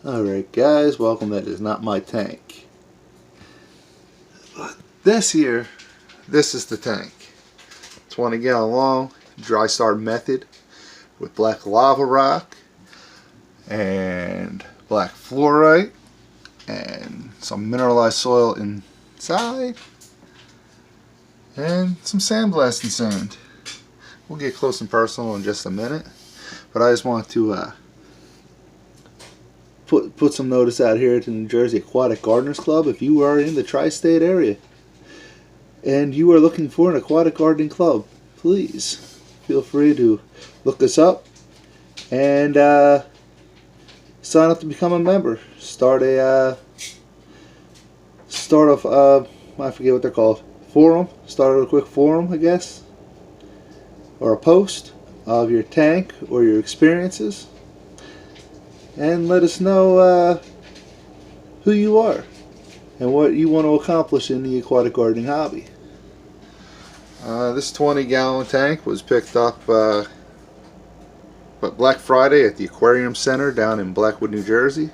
Alright guys, welcome. That is not my tank. But this is the tank. 20 gallon long, dry start method with black lava rock and black fluorite and some mineralized soil inside and some sandblasting sand. We'll get close and personal in just a minute, but I just want to put some notice out here to New Jersey Aquatic Gardeners Club. If you are in the tri-state area and you are looking for an aquatic gardening club, please feel free to look us up and sign up to become a member. Start I forget what they're called. Forum. Start a quick forum, I guess, or a post of your tank or your experiences, and let us know who you are and what you want to accomplish in the aquatic gardening hobby. This 20 gallon tank was picked up Black Friday at the Aquarium Center down in Blackwood, New Jersey.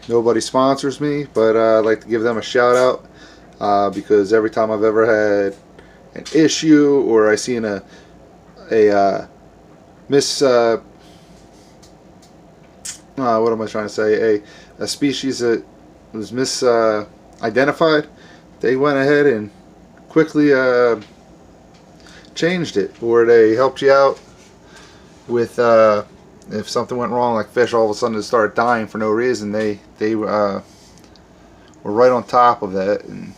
Nobody sponsors me, but I'd like to give them a shout out because every time I've ever had an issue or I seen a what am I trying to say? A species that was misidentified, they went ahead and quickly changed it, or they helped you out with if something went wrong, like fish all of a sudden started dying for no reason. They were right on top of that and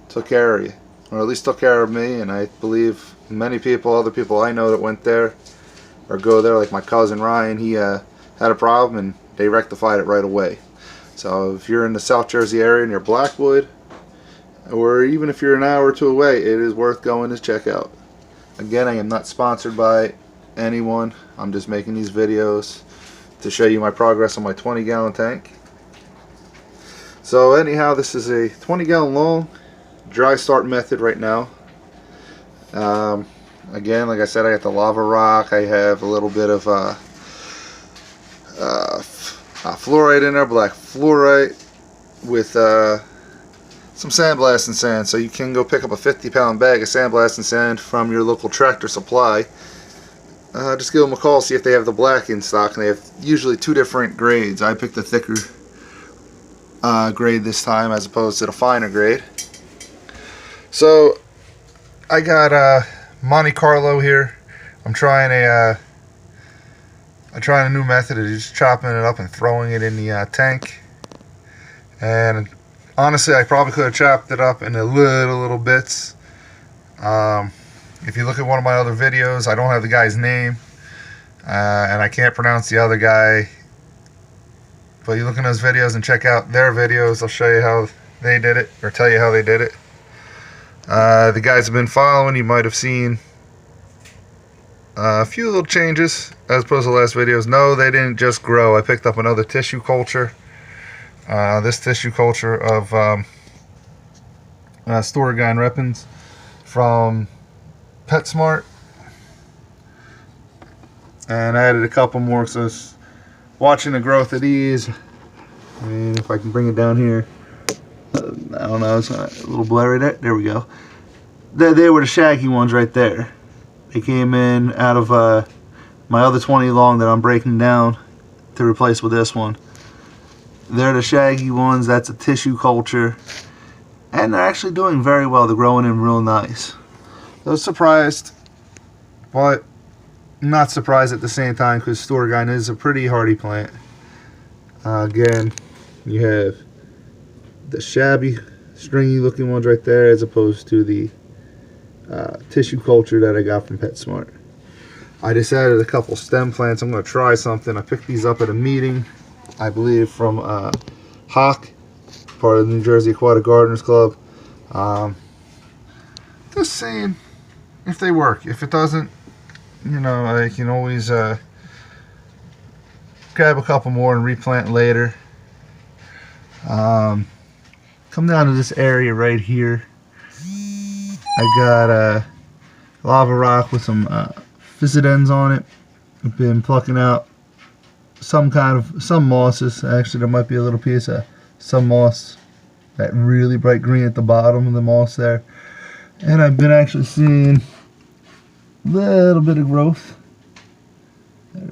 took care of you, or at least took care of me. And I believe many people, other people I know that went there or go there, like my cousin Ryan, he had a problem and they rectified it right away. So if you're in the South Jersey area near Blackwood, or even if you're an hour or two away, it is worth going to check out. Again, I am not sponsored by anyone. I'm just making these videos to show you my progress on my 20 gallon tank. So anyhow, this is a 20 gallon long dry start method right now. Again, like I said, I got the lava rock. I have a little bit of fluorite in there, black fluorite, with some sandblasting sand. So you can go pick up a 50-pound bag of sandblasting sand from your local Tractor Supply. Just give them a call, see if they have the black in stock, and they have usually two different grades. I picked the thicker grade this time as opposed to the finer grade. So I got Monte Carlo here. I'm trying a new method of just chopping it up and throwing it in the tank. And honestly, I probably could have chopped it up into little bits. If you look at one of my other videos, I don't have the guy's name, and I can't pronounce the other guy. But you look in those videos and check out their videos. They'll show you how they did it, or tell you how they did it. The guys have been following. You might have seen a few little changes as opposed to the last videos. No, they didn't just grow. I picked up another tissue culture. This tissue culture of Storagine Repens from PetSmart, and I added a couple more. So watching the growth of these, and if I can bring it down here, I don't know, it's a little blurry there. There we go. They were the shaggy ones right there. They came in out of my other 20 long that I'm breaking down to replace with this one. They're the shaggy ones. That's a tissue culture, and they're actually doing very well. They're growing in real nice. I was surprised, but not surprised at the same time, because Storagine is a pretty hardy plant. Again, you have the shabby, stringy looking ones right there, as opposed to the tissue culture that I got from PetSmart. I just added a couple stem plants. I'm going to try something. I picked these up at a meeting, I believe, from Hawk, part of the New Jersey Aquatic Gardeners Club. Just saying if they work. If it doesn't, I can always grab a couple more and replant later. Come down to this area right here. I got a lava rock with some physidens on it. I've been plucking out some mosses. Actually, there might be a little piece of some moss, that really bright green at the bottom of the moss there. And I've been actually seeing a little bit of growth.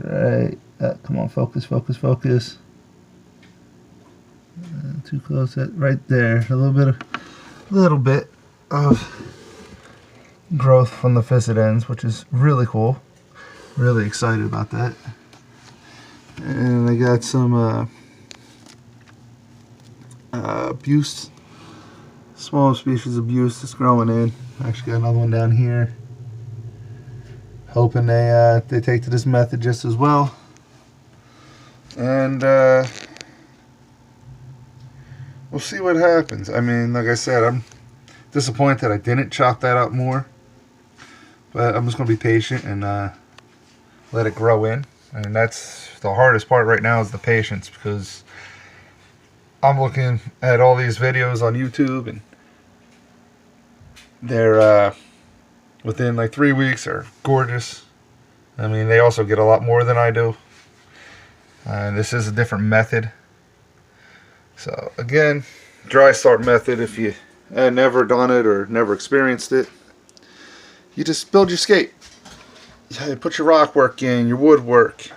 Alright, come on, focus, focus, focus. Too close, right there. A little bit of growth from the physit ends, which is really cool. Really excited about that. And I got some Buse, small species of Buse that's growing in. Actually got another one down here. Hoping they take to this method just as well. And we'll see what happens. I mean, like I said, I'm disappointed I didn't chop that up more. But I'm just going to be patient and let it grow in. And that's the hardest part right now, is the patience, because I'm looking at all these videos on YouTube and they're within like 3 weeks are gorgeous. I mean, they also get a lot more than I do. And this is a different method. So again, dry start method, if you had never done it or never experienced it, you just build your skate. You put your rock work in, your wood work,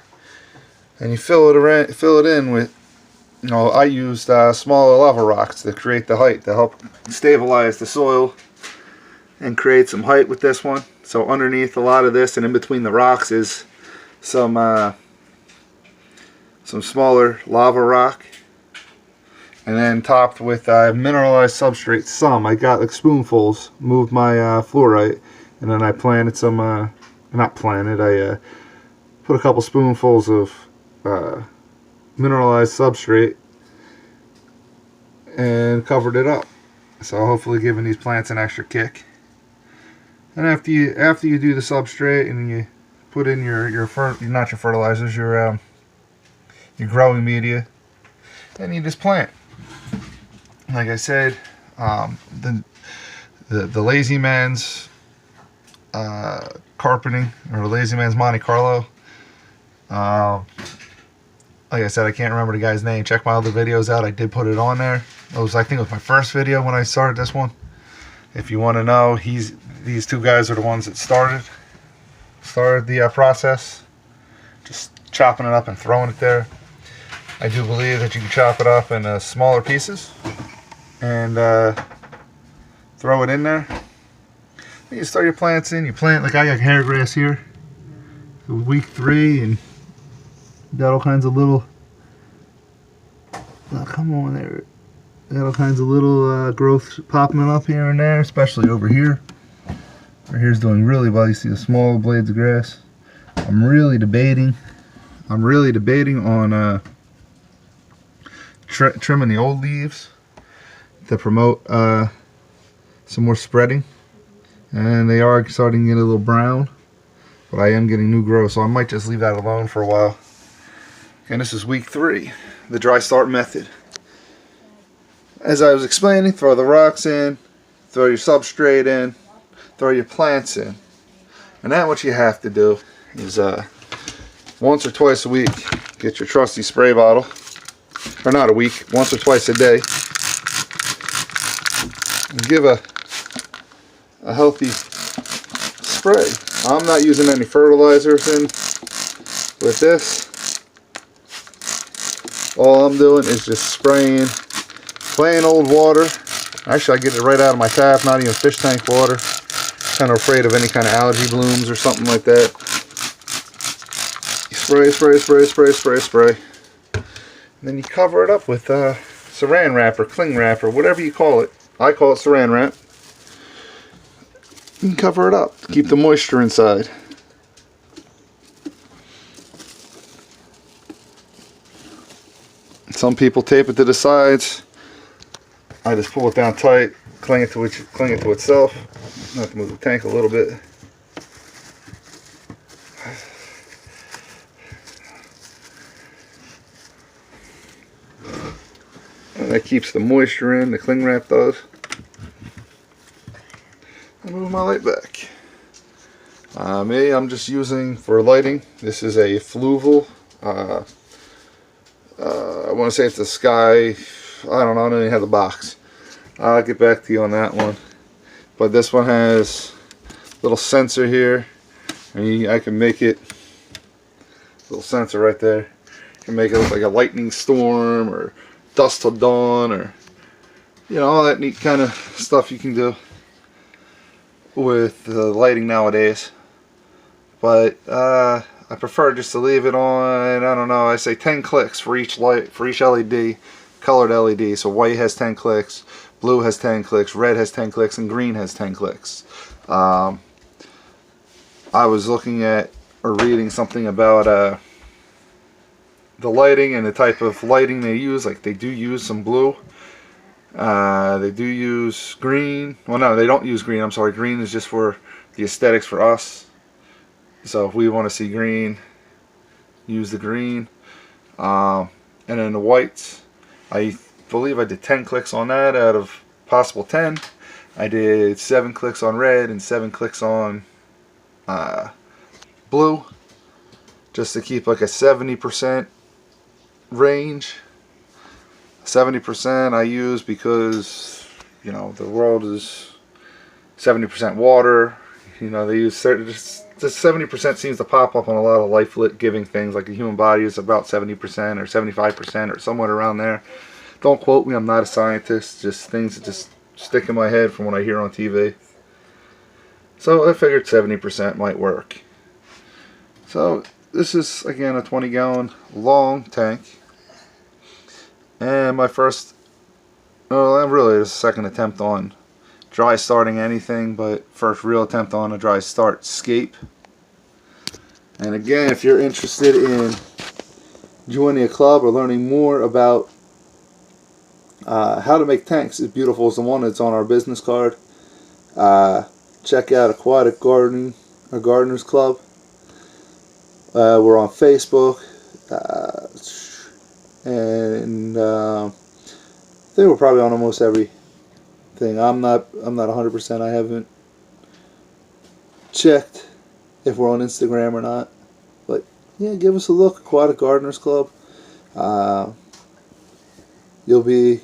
and you fill it in with, you know, I used smaller lava rocks to create the height, to help stabilize the soil and create some height with this one. So underneath a lot of this and in between the rocks is some smaller lava rock, and then topped with mineralized substrate. Some I got like spoonfuls. Moved my fluorite, and then I planted some. Not planted. I put a couple spoonfuls of mineralized substrate and covered it up. So hopefully giving these plants an extra kick. And after you do the substrate and you put in your fertilizers, your growing media, then you just plant. Like I said, the Lazy Man's carpeting, or Lazy Man's Monte Carlo. Like I said, I can't remember the guy's name. Check my other videos out. I did put it on there. It was, I think it was my first video when I started this one. If you want to know, these two guys are the ones that started the process. Just chopping it up and throwing it there. I do believe that you can chop it up in smaller pieces and throw it in there. You start your plants in. You plant, like I got hair grass here. So week 3, and got all kinds of little. Oh, come on there. Got all kinds of little growth popping up here and there, especially over here. Over here's doing really well. You see the small blades of grass. I'm really debating on trimming the old leaves to promote some more spreading. And they are starting to get a little brown, but I am getting new growth, so I might just leave that alone for a while. And this is week 3, the dry start method. As I was explaining, throw the rocks in, throw your substrate in, throw your plants in. And then what you have to do is once or twice a week, get your trusty spray bottle. Or not a week, once or twice a day. And give a healthy spray. I'm not using any fertilizers in with this. All I'm doing is just spraying plain old water. Actually, I get it right out of my tap, not even fish tank water. Kind of afraid of any kind of algae blooms or something like that. You spray, spray, spray, spray, spray, spray. And then you cover it up with saran wrap or cling wrap or whatever you call it. I call it saran wrap. You can cover it up to keep the moisture inside. Some people tape it to the sides. I just pull it down tight, cling it to itself. I have to move the tank a little bit. And that keeps the moisture in, the cling wrap does. I move my light back. Me, I'm just using for lighting. This is a Fluval. I want to say it's a Sky. I don't know. I don't even have the box. I'll get back to you on that one. But this one has a little sensor here. And I can make it, little sensor right there. I can make it look like a lightning storm or dusk till dawn, or all that neat kind of stuff you can do with the lighting nowadays. But I prefer just to leave it on, I don't know, I say 10 clicks for each light, for each LED, colored LED. So white has 10 clicks, blue has 10 clicks, red has 10 clicks, and green has 10 clicks. I was looking at or reading something about the lighting and the type of lighting they use. Like, they do use some blue. They do use green. Well, no, they don't use green. I'm sorry. Green is just for the aesthetics for us. So if we want to see green, use the green. And then the whites, I believe I did 10 clicks on that out of possible 10. I did 7 clicks on red and 7 clicks on blue, just to keep like a 70% range. 70% I use because the world is 70% water. They use certain, just 70% seems to pop up on a lot of life-lit giving things. Like the human body is about 70% or 75% or somewhere around there. Don't quote me, I'm not a scientist, just things that just stick in my head from what I hear on TV. So I figured 70% might work. So this is, again, a 20-gallon long tank. And my first, well, really is a second attempt on dry starting anything, but first real attempt on a dry start scape. And again, if you're interested in joining a club or learning more about how to make tanks as beautiful as the one that's on our business card, check out Aquatic Gardening or Gardeners Club. We're on Facebook, and I think we're probably on almost everything. I'm not 100%. I haven't checked if we're on Instagram or not, but yeah, give us a look. Aquatic Gardeners Club. You'll be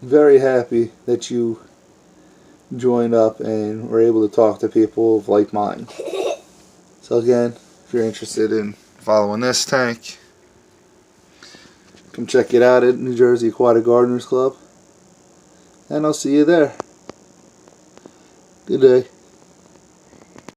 very happy that you joined up and were able to talk to people of like mind. So again, if you're interested in following this tank, come check it out at New Jersey Aquatic Gardeners Club, and I'll see you there. Good day.